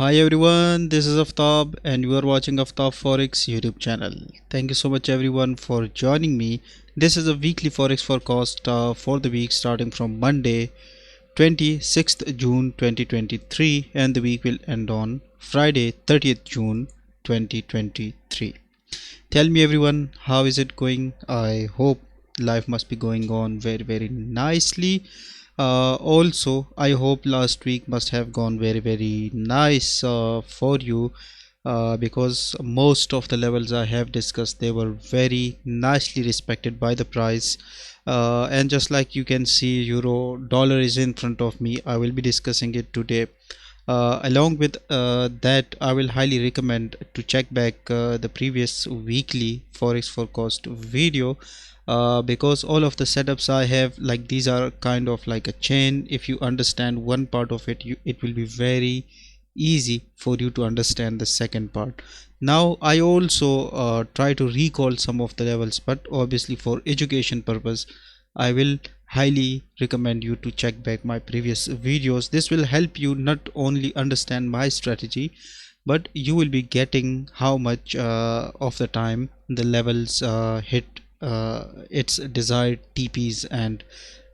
Hi everyone, this is Aftab and you are watching Aftab Forex YouTube channel. Thank you so much everyone for joining me. This is a weekly Forex forecast for the week starting from Monday 26th June 2023 and the week will end on Friday 30th June 2023. Tell me everyone, how is it going? I hope life must be going on very nicely. Also, I hope last week must have gone very nice for you because most of the levels I have discussed, they were very nicely respected by the price. And just like you can see, euro dollar is in front of me. I will be discussing it today. Along with that, I will highly recommend to check back the previous weekly forex forecast video, because all of the setups I have, like, these are kind of like a chain. If you understand one part of it, it will be very easy for you to understand the second part. Now I also try to recall some of the levels, but obviously for education purpose I will highly recommend you to check back my previous videos. This will help you not only understand my strategy, but you will be getting how much of the time the levels hit its desired TPs and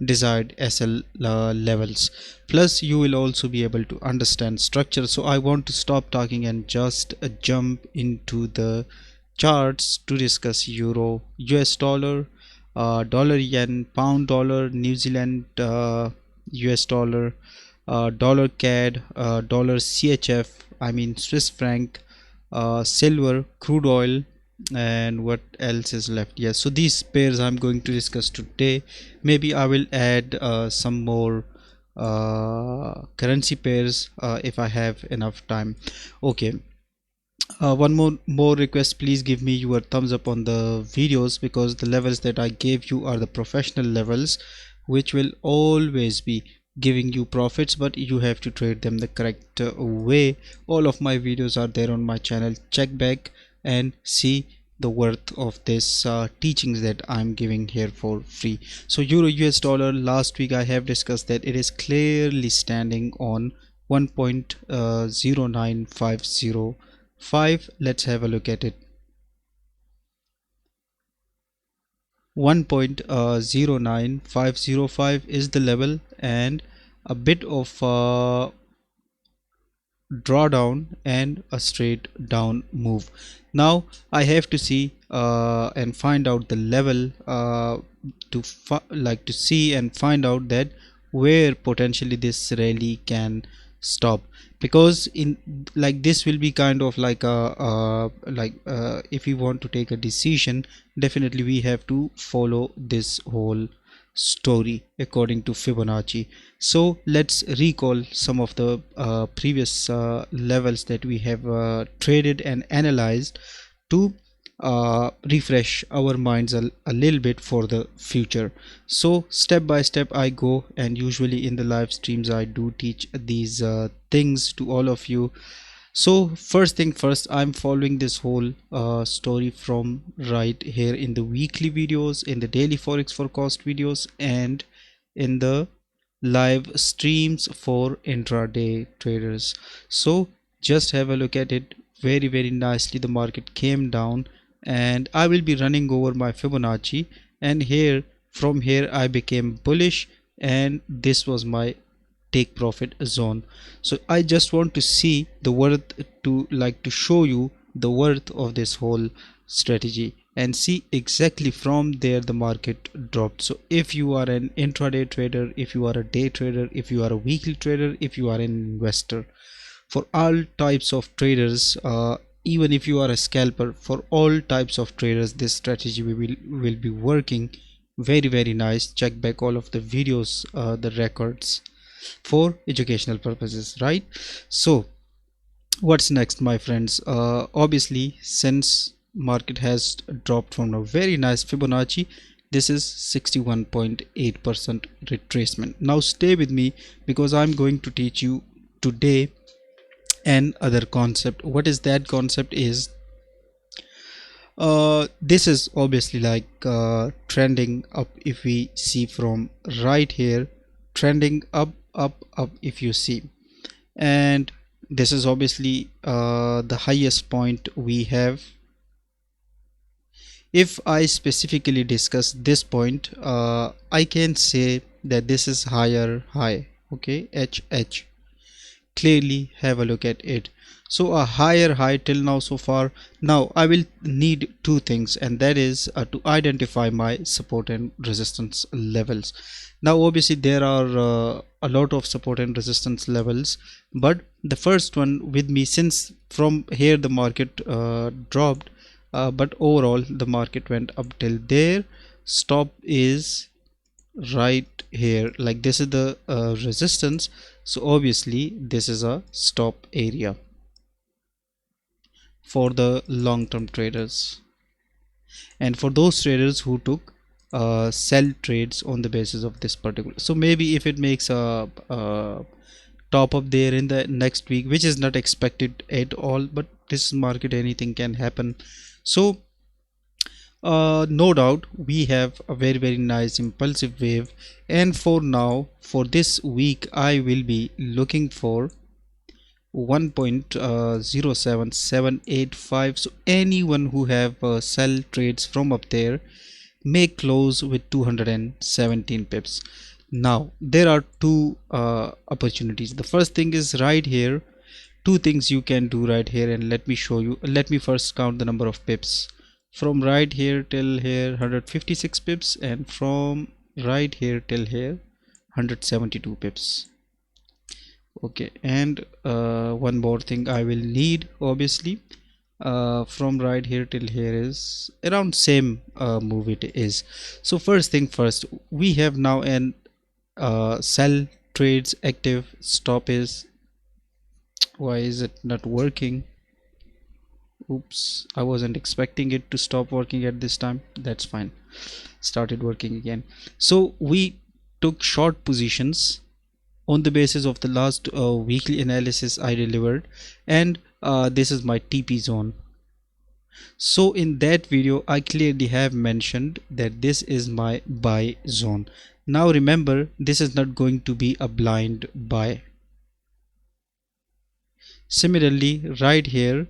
desired SL levels. Plus you will also be able to understand structure. So I want to stop talking and just jump into the charts to discuss euro, US dollar, dollar yen, pound dollar, New Zealand US dollar, dollar CAD, dollar CHF, I mean Swiss franc, silver, crude oil, and what else is left? Yes, so these pairs I'm going to discuss today. Maybe I will add some more currency pairs if I have enough time. Okay. One more request, please give me your thumbs up on the videos, because the levels that I gave you are the professional levels which will always be giving you profits, but you have to trade them the correct way. All of my videos are there on my channel. Check back and see the worth of this teachings that I'm giving here for free. So euro US dollar, last week I have discussed that it is clearly standing on 1.09505. Let's have a look at it. 1.09505 is the level, and a bit of drawdown and a straight down move. Now I have to see and find out the level to see and find out that where potentially this rally can stop, because in like this will be kind of like a if we want to take a decision, definitely we have to follow this whole story according to Fibonacci. So let's recall some of the previous levels that we have traded and analyzed to refresh our minds a little bit for the future. So step by step I go, and usually in the live streams I do teach these things to all of you. So first thing first, I'm following this whole story from right here in the weekly videos, in the daily forex forecast videos, and in the live streams for intraday traders. So just have a look at it. Very nicely the market came down, and I will be running over my Fibonacci, and here from here I became bullish, and this was my take profit zone. So I just want to see the worth, to show you the worth of this whole strategy, and see exactly from there the market dropped. So if you are an intraday trader, if you are a day trader, if you are a weekly trader, if you are an investor, for all types of traders, even if you are a scalper, for all types of traders this strategy will be working very nice. Check back all of the videos, the records, for educational purposes, right? So what's next, my friends? Obviously, since market has dropped from a very nice Fibonacci, this is 61.8% retracement. Now stay with me, because I'm going to teach you today another concept. What is that concept is, this is obviously like trending up. If we see from right here, trending up if you see, and This is obviously the highest point we have. If I specifically discuss this point, I can say that this is higher high. Okay, HH. Clearly have a look at it. So a higher high till now so far. Now I will need two things, and that is to identify my support and resistance levels. Now obviously there are a lot of support and resistance levels, but the first one with me, since from here the market dropped, but overall the market went up till there. Stop is right here, like this is the resistance, so obviously this is a stop area for the long-term traders, and for those traders who took sell trades on the basis of this particular. So maybe if it makes a top up there in the next week, which is not expected at all, but this market anything can happen. So no doubt we have a very nice impulsive wave, and for now, for this week, I will be looking for 1.07785. So anyone who have sell trades from up there may close with 217 pips. Now there are two opportunities. The first thing is right here. Two things you can do right here, and let me show you. Let me first count the number of pips. From right here till here 156 pips, and from right here till here 172 pips. Okay, and one more thing I will need, obviously, from right here till here is around same move it is. So first thing first, we have now an sell trades active. Stop is, why is it not working? Oops, I wasn't expecting it to stop working at this time. That's fine, started working again. So we took short positions on the basis of the last weekly analysis I delivered, and this is my TP zone. So in that video I clearly have mentioned that this is my buy zone. Now remember, this is not going to be a blind buy. Similarly, right here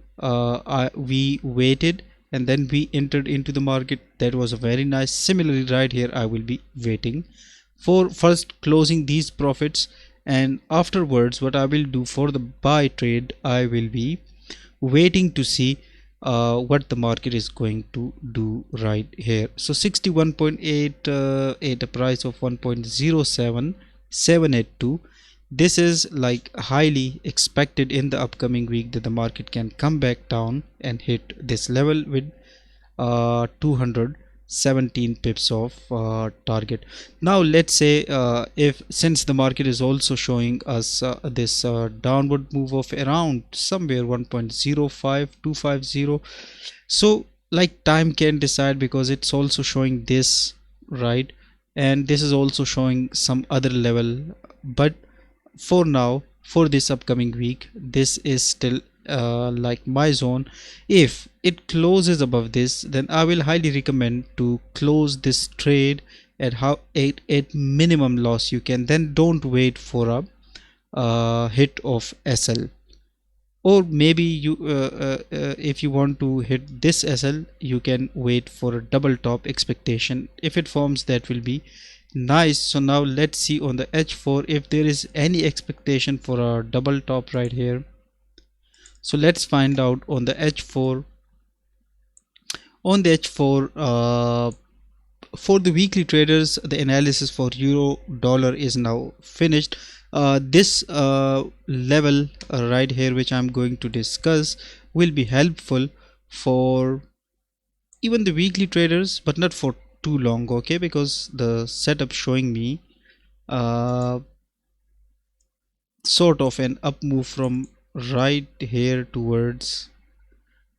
we waited and then we entered into the market. That was a very nice. Similarly, right here I will be waiting for first closing these profits, and afterwards what I will do for the buy trade, I will be waiting to see what the market is going to do right here. So 61.8 at a price of 1.07782. This is like highly expected in the upcoming week that the market can come back down and hit this level with 217 pips of target. Now let's say if, since the market is also showing us this downward move of around somewhere 1.05250, so like time can decide, because it's also showing this, right, and this is also showing some other level. But for now, for this upcoming week, this is still like my zone. If it closes above this, then I will highly recommend to close this trade at how at minimum loss you can. Then don't wait for a hit of SL, or maybe you if you want to hit this SL, you can wait for a double top expectation. If it forms, that will be nice. So now let's see on the H4 if there is any expectation for a double top right here. So let's find out on the H4. On the H4, for the weekly traders, the analysis for euro dollar is now finished. This level right here, which I'm going to discuss, will be helpful for even the weekly traders, but not for too long, okay, because the setup showing me sort of an up move from right here towards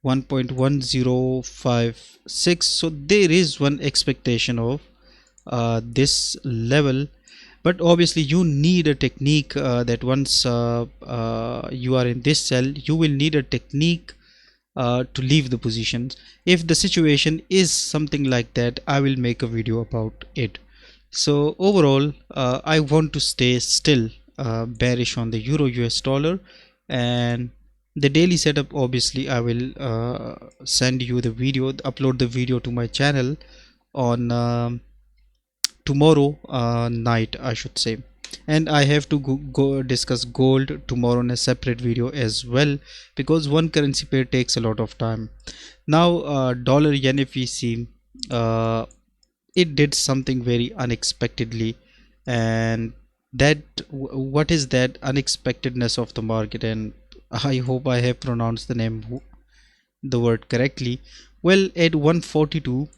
1.1056. so there is one expectation of this level, but obviously you need a technique that once you are in this cell, you will need a technique to leave the positions. If the situation is something like that, I will make a video about it. So overall, I want to stay still bearish on the euro US dollar, And the daily setup, obviously I will send you the video, upload the video to my channel on tomorrow night, I should say. And I have to go discuss gold tomorrow in a separate video as well, because one currency pair takes a lot of time. Now dollar yen, if we see, uh, it did something very unexpectedly. And that what is that unexpectedness of the market? And I hope I have pronounced the word correctly. Well, at 142,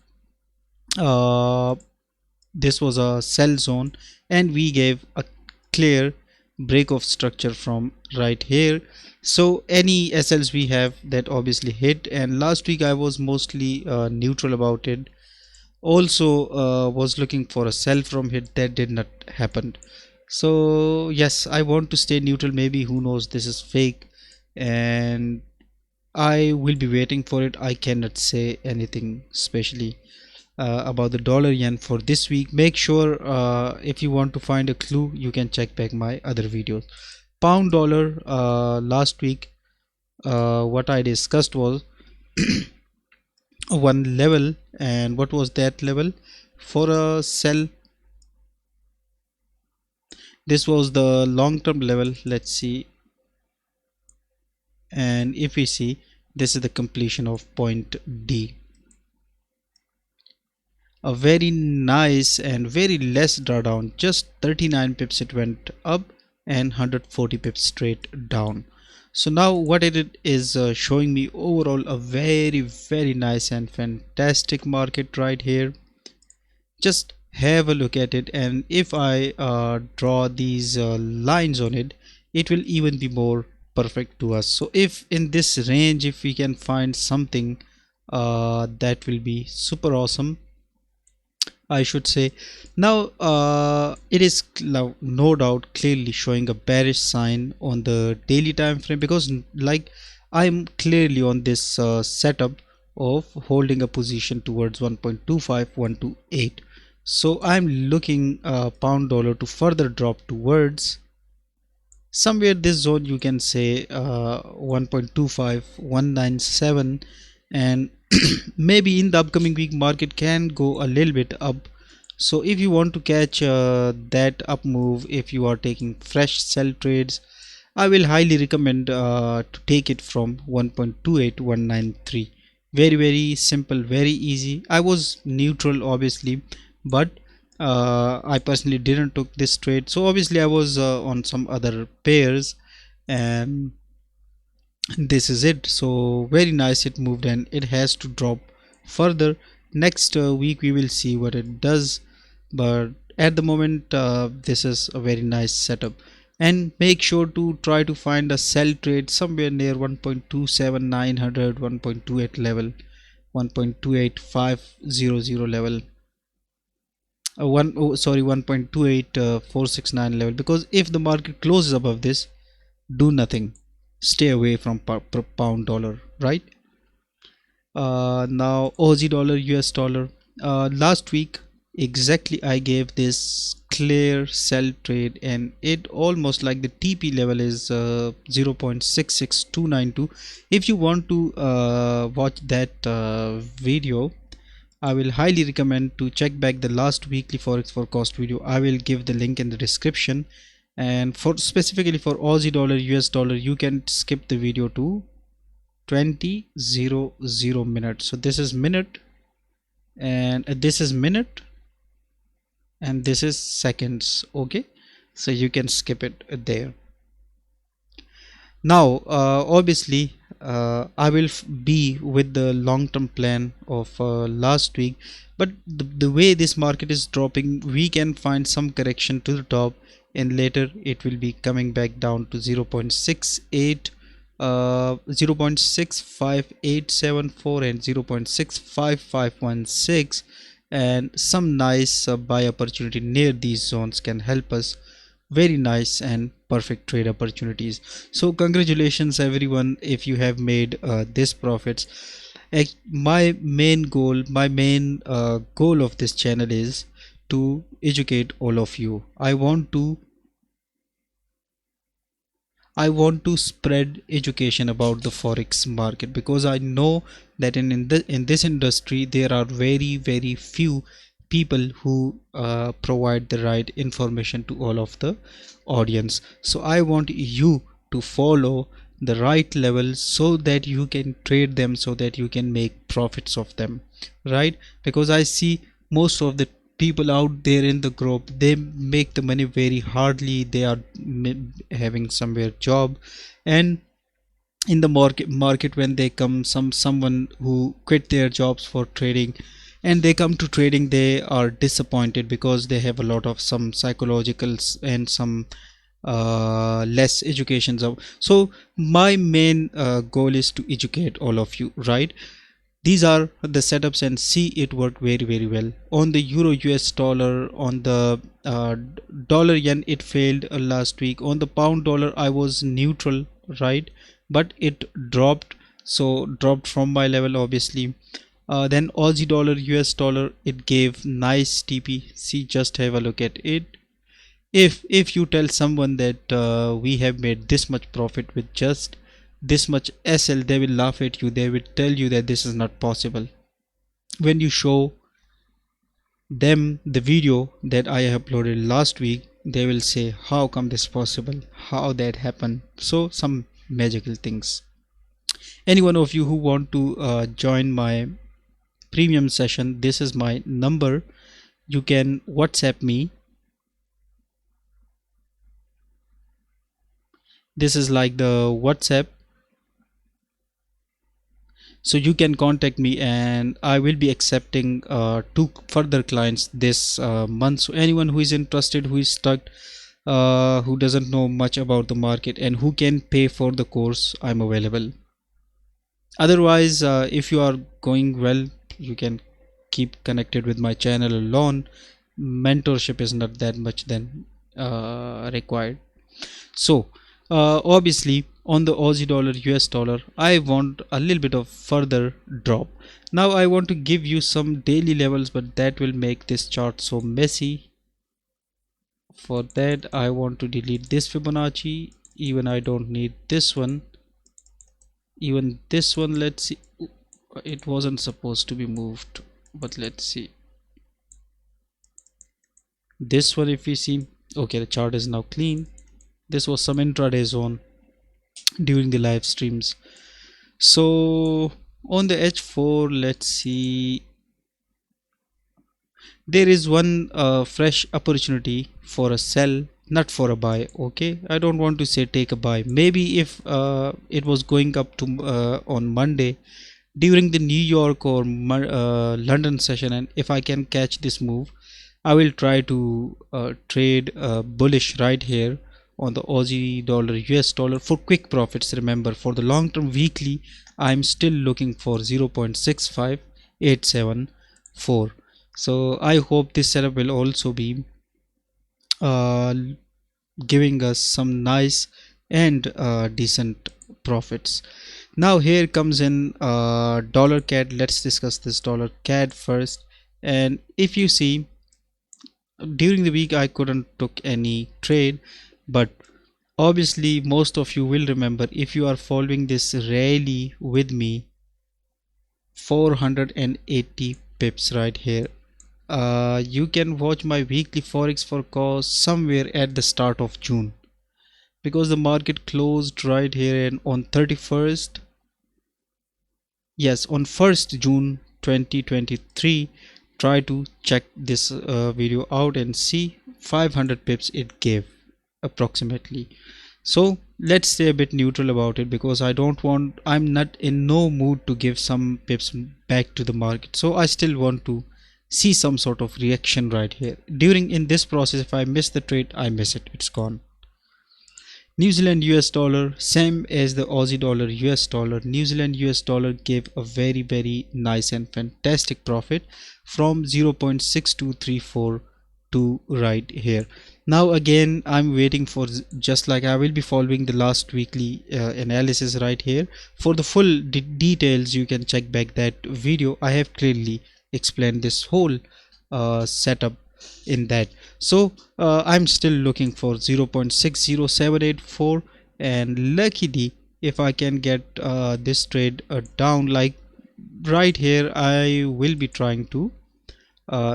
uh, this was a sell zone, and we gave a clear break of structure from right here. So any SLs we have, that obviously hit. And last week I was mostly neutral about it, also was looking for a sell from hit. That did not happen. So yes, I want to stay neutral. Maybe, who knows, this is fake, and I will be waiting for it. I cannot say anything especially about the dollar yen for this week. Make sure, if you want to find a clue, you can check back my other videos. Pound dollar, last week what I discussed was one level. And what was that level for a sell? This was the long-term level. Let's see. And if we see, this is the completion of point D. A very nice and very less drawdown, just 39 pips it went up, and 140 pips straight down. So now what it is showing me overall a very nice and fantastic market right here. Just have a look at it, and if I draw these lines on it, it will even be more perfect to us. So if in this range, if we can find something, that will be super awesome, I should say. Now it is no doubt clearly showing a bearish sign on the daily time frame, because like I'm clearly on this setup of holding a position towards 1.25128. So I'm looking pound dollar to further drop towards somewhere this zone, you can say 1.25197. And maybe in the upcoming week market can go a little bit up. So if you want to catch that up move, if you are taking fresh sell trades, I will highly recommend to take it from 1.28193. Very simple, very easy. I was neutral obviously, but I personally didn't took this trade. So obviously I was on some other pairs, and this is it. So very nice, it moved, and it has to drop further. Next week we will see what it does, but at the moment this is a very nice setup. And make sure to try to find a sell trade somewhere near 1.27900, 1.28 level, 1.28500 level, 1.28469 level. Because if the market closes above this, do nothing, stay away from pound dollar, right? Now Aussie dollar, US dollar, last week exactly I gave this clear sell trade, and it almost like the TP level is 0.66292. If you want to watch that video, I will highly recommend to check back the last weekly forex forecast video. I will give the link in the description. And for specifically for Aussie dollar, US dollar, you can skip the video to 20:00 minutes. So this is minute, and this is minute, and this is seconds. Okay, so you can skip it there. Now obviously I will be with the long-term plan of last week, but the way this market is dropping, we can find some correction to the top, and later it will be coming back down to 0.68 0.65874 and 0.65516, and some nice buy opportunity near these zones can help us. Very nice and perfect trade opportunities. So congratulations everyone if you have made this profits. My main goal of this channel is to educate all of you. I want I want to spread education about the forex market, because I know that in this industry there are very few people who provide the right information to all of the audience. So I want you to follow the right level so that you can trade them, so that you can make profits of them, right? Because I see most of the people out there in the group, they make the money very hardly. They are having somewhere job, and in the market when they come, someone who quit their jobs for trading and they come to trading, they are disappointed because they have a lot of some psychologicals and some less educations of. So my main goal is to educate all of you, right? These are the setups, and see it work very well on the euro US dollar. On the dollar yen, it failed last week. On the pound dollar, I was neutral, right? But it dropped, so dropped from my level, obviously. Then Aussie dollar, US dollar, it gave nice TP. See, just have a look at it. If you tell someone that we have made this much profit with just this much SL, they will laugh at you. They will tell you that this is not possible. When you show them the video that I uploaded last week, they will say, how come this possible, how that happened? So some magical things. Any one of you who want to join my premium session, this is my number. You can WhatsApp me. This is like the WhatsApp, so you can contact me, and I will be accepting 2 further clients this month. So anyone who is interested, who is stuck, who doesn't know much about the market, and who can pay for the course, I'm available. Otherwise, if you are going well, you can keep connected with my channel alone. Mentorship is not that much then required. So obviously on the Aussie dollar, US dollar, I want a little bit of further drop. Now I want to give you some daily levels, but that will make this chart so messy. For that I want to delete this Fibonacci. Even I don't need this one. Even this one, let's see. It wasn't supposed to be moved, but let's see. This one, if we see, okay, the chart is now clean. This was some intraday zone during the live streams. So on the H4, let's see, there is one fresh opportunity for a sell, not for a buy. Okay, I don't want to say take a buy. Maybe if it was going up to on Monday during the New York or London session, and if I can catch this move, I will try to trade bullish right here on the Aussie dollar, US dollar for quick profits. Remember, for the long term weekly, I'm still looking for 0.65874. So I hope this setup will also be uh, giving us some nice and decent profits. Now here comes in dollar CAD. Let's discuss this dollar CAD first. And if you see, during the week I couldn't took any trade, but obviously most of you will remember, if you are following this rally with me, 480 pips right here. You can watch my weekly forex forecast somewhere at the start of June, because the market closed right here, and on 31st, yes, on 1st June 2023, try to check this video out and see 500 pips it gave approximately. So let's stay a bit neutral about it, because I'm not in no mood to give some pips back to the market. So I still want to see some sort of reaction right here. In this process, if I miss the trade, I miss it, it's gone. New Zealand US dollar, same as the Aussie dollar US dollar. New Zealand US dollar gave a very nice and fantastic profit from 0.6234 to right here. Now again, I'm waiting for, just like I will be following the last weekly analysis right here. For the full details, you can check back that video. I have clearly explained this whole setup in that. So I'm still looking for 0.60784, and luckily if I can get this trade down like right here, I will be trying to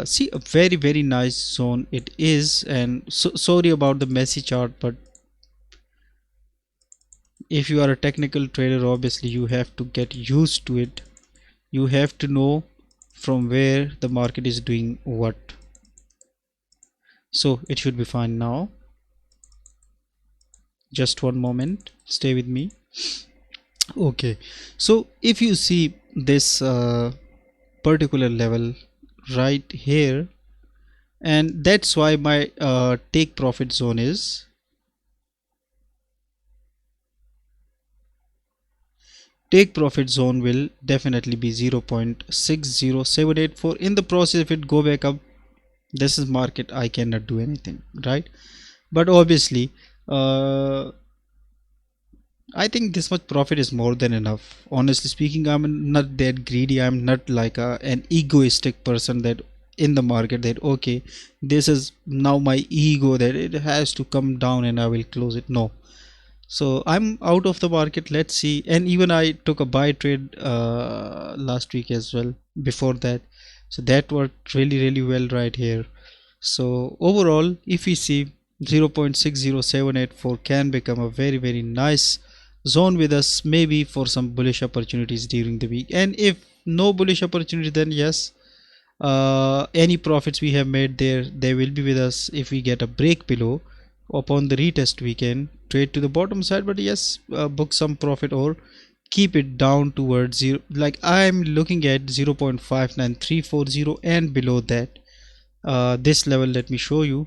see a very nice zone it is. And sorry about the messy chart, but if you are a technical trader, obviously you have to get used to it. You have to know from where the market is doing what. So it should be fine now. Just one moment, stay with me. Okay, so if you see this particular level right here, and that's why my take profit zone is take profit zone will definitely be 0.60784. in the process, if it go back up, this is market, I cannot do anything, right? But obviously I think this much profit is more than enough. Honestly speaking, I'm not that greedy. I'm not like an egoistic person that in the market that okay, this is now my ego that it has to come down and I will close it. No. So I'm out of the market. Let's see. And even I took a buy trade last week as well before that. So that worked really well right here. So overall, if we see 0.60784 can become a very nice zone with us, maybe for some bullish opportunities during the week. And if no bullish opportunity, then yes, any profits we have made there, they will be with us. If we get a break below, upon the retest we can trade to the bottom side, but yes, book some profit or keep it down towards zero. Like I'm looking at 0.59340 and below that. This level, let me show you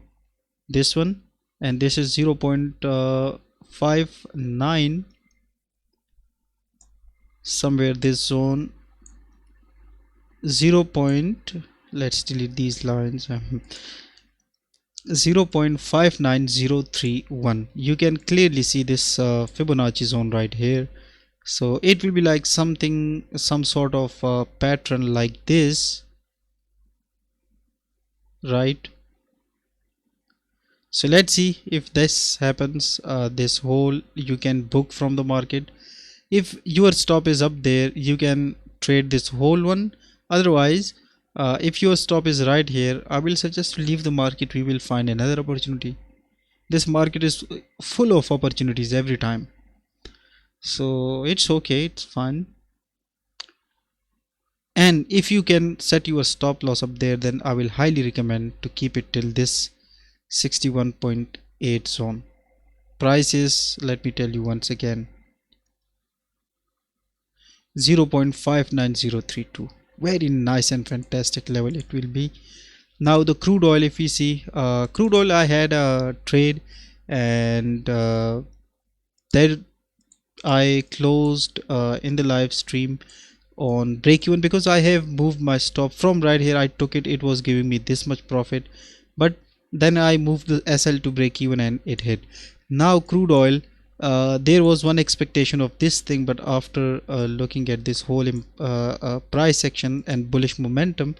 this one, and this is 0.59, somewhere this zone 0. Let's delete these lines. 0.59031. you can clearly see this Fibonacci zone right here. So it will be like something, some sort of pattern like this, right? So let's see if this happens. This whole you can book from the market. If your stop is up there, you can trade this whole one. Otherwise, if your stop is right here, I will suggest to leave the market. We will find another opportunity. This market is full of opportunities every time, so it's okay, it's fine. And if you can set your stop loss up there, then I will highly recommend to keep it till this 61.8 zone. Price is, let me tell you once again, 0.59032. very nice and fantastic level it will be. Now the crude oil, if we see crude oil, I had a trade and there I closed in the live stream on break even, because I have moved my stop from right here. I took it, it was giving me this much profit, but then I moved the SL to break even and it hit. Now crude oil, there was one expectation of this thing, but after looking at this whole price action and bullish momentum,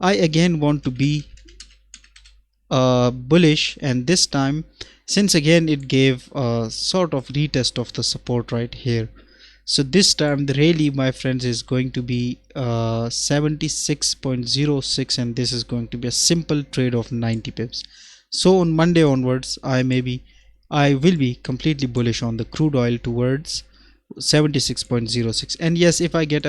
I again want to be bullish. And this time, since again it gave a sort of retest of the support right here, so this time the rally, my friends, is going to be 76.06, and this is going to be a simple trade of 90 pips. So on Monday onwards, I will be completely bullish on the crude oil towards 76.06. and yes, if I get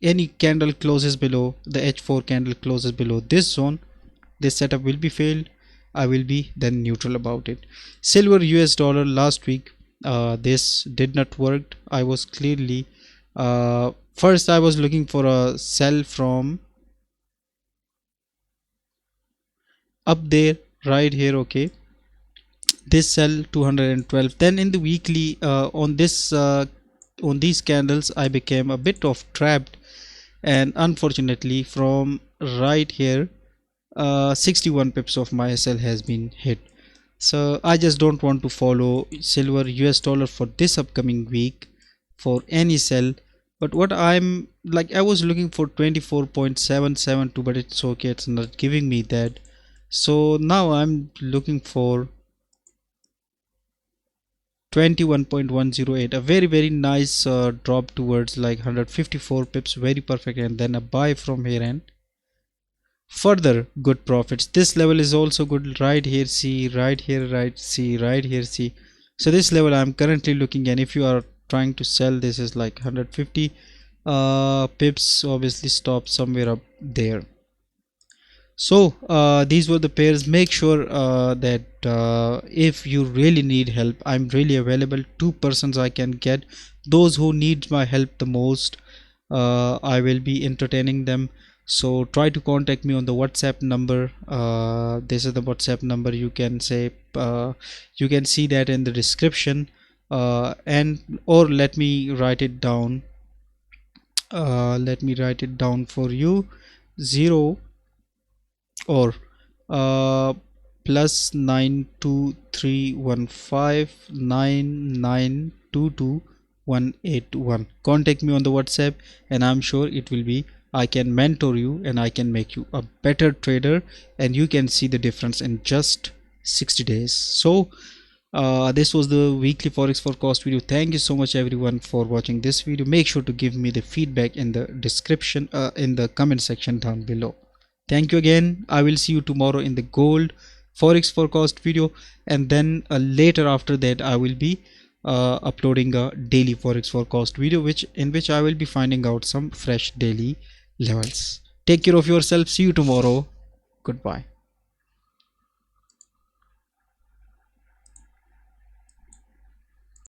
any candle closes below the H4 candle closes below this zone, this setup will be failed. I will be then neutral about it. Silver US dollar, last week this did not work. I was clearly first I was looking for a sell from up there right here, okay, this sell 212. Then in the weekly on this on these candles I became a bit of trapped, and unfortunately from right here 61 pips of my SL has been hit. So I just don't want to follow silver US dollar for this upcoming week for any sell. But what I'm like, I was looking for 24.772, but it's okay, it's not giving me that. So now I'm looking for 21.108, a very nice drop towards like 154 pips, very perfect, and then a buy from here and further good profits. This level is also good, right here, see, right here, right, see, right here, see. So this level I'm currently looking, and if you are trying to sell, this is like 150 pips, obviously stop somewhere up there. So these were the pairs. Make sure that if you really need help, I'm really available. 2 persons I can get. Those who need my help the most, I will be entertaining them. So try to contact me on the WhatsApp number. This is the WhatsApp number. You can say you can see that in the description, and or let me write it down. Let me write it down for you. 0 or plus 92315992281. Contact me on the WhatsApp, and I'm sure it will be, I can mentor you and I can make you a better trader, and you can see the difference in just 60 days. So this was the weekly forex forecast video. Thank you so much everyone for watching this video. Make sure to give me the feedback in the description, in the comment section down below. Thank you again. I will see you tomorrow in the gold forex forecast video, and then later after that I will be uploading a daily forex forecast video, in which I will be finding out some fresh daily levels. Take care of yourself. See you tomorrow. Goodbye.